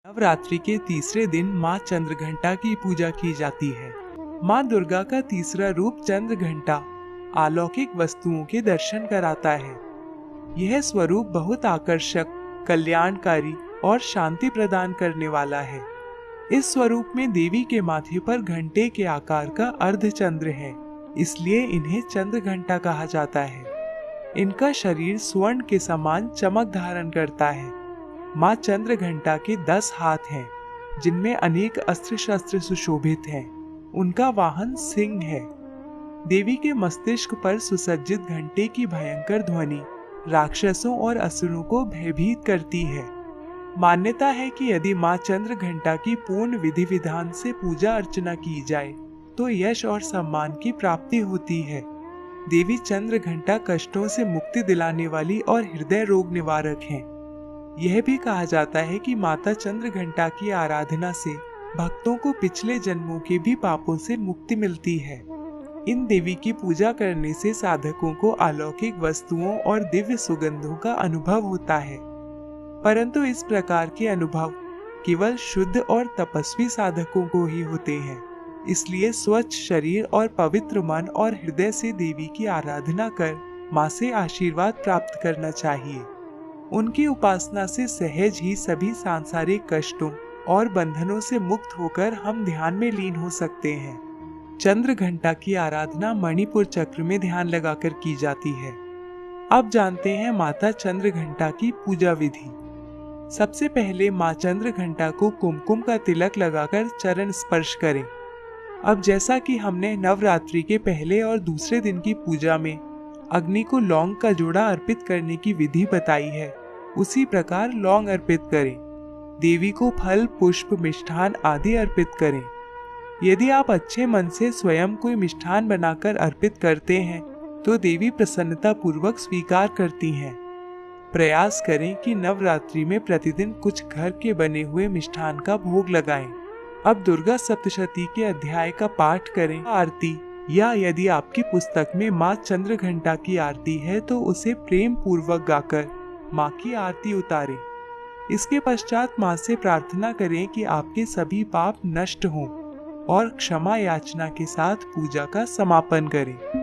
नवरात्रि के तीसरे दिन माँ चंद्रघंटा की पूजा की जाती है। माँ दुर्गा का तीसरा रूप चंद्रघंटा अलौकिक वस्तुओं के दर्शन कराता है। यह स्वरूप बहुत आकर्षक, कल्याणकारी और शांति प्रदान करने वाला है। इस स्वरूप में देवी के माथे पर घंटे के आकार का अर्धचंद्र है, इसलिए इन्हें चंद्रघंटा कहा जाता है। इनका शरीर स्वर्ण के समान चमक धारण करता है। माँ चंद्रघंटा के 10 हाथ हैं, जिनमें अनेक अस्त्र शस्त्र सुशोभित हैं। उनका वाहन सिंह है। देवी के मस्तिष्क पर सुसज्जित घंटे की भयंकर ध्वनि राक्षसों और असुरों को भयभीत करती है। मान्यता है कि यदि माँ चंद्रघंटा की पूर्ण विधि विधान से पूजा अर्चना की जाए तो यश और सम्मान की प्राप्ति होती है। देवी चंद्रघंटा कष्टों से मुक्ति दिलाने वाली और हृदय रोग निवारक हैं। यह भी कहा जाता है कि माता चंद्रघंटा की आराधना से भक्तों को पिछले जन्मों के भी पापों से मुक्ति मिलती है। इन देवी की पूजा करने से साधकों को अलौकिक वस्तुओं और दिव्य सुगंधों का अनुभव होता है, परंतु इस प्रकार के अनुभव केवल शुद्ध और तपस्वी साधकों को ही होते हैं। इसलिए स्वच्छ शरीर और पवित्र मन और हृदय से देवी की आराधना कर माँ से आशीर्वाद प्राप्त करना चाहिए। उनकी उपासना से सहज ही सभी सांसारिक कष्टों और बंधनों से मुक्त होकर हम ध्यान में लीन हो सकते हैं। चंद्रघंटा की आराधना मणिपुर चक्र में ध्यान लगाकर की जाती है। अब जानते हैं माता चंद्रघंटा की पूजा विधि। सबसे पहले माँ चंद्रघंटा को कुमकुम का तिलक लगाकर चरण स्पर्श करें। अब जैसा कि हमने नवरात्रि के पहले और दूसरे दिन की पूजा में अग्नि को लौंग का जोड़ा अर्पित करने की विधि बताई है, उसी प्रकार लौंग अर्पित करें। देवी को फल, पुष्प, मिष्ठान आदि अर्पित करें। यदि आप अच्छे मन से स्वयं कोई मिष्ठान बनाकर अर्पित करते हैं तो देवी प्रसन्नता पूर्वक स्वीकार करती हैं। प्रयास करें कि नवरात्रि में प्रतिदिन कुछ घर के बने हुए मिष्ठान का भोग लगाएं। अब दुर्गा सप्तशती के अध्याय का पाठ करें। आरती, या यदि आपकी पुस्तक में माँ चंद्रघंटा की आरती है तो उसे प्रेम पूर्वक गाकर माँ की आरती उतारें। इसके पश्चात माँ से प्रार्थना करें कि आपके सभी पाप नष्ट हों और क्षमा याचना के साथ पूजा का समापन करें।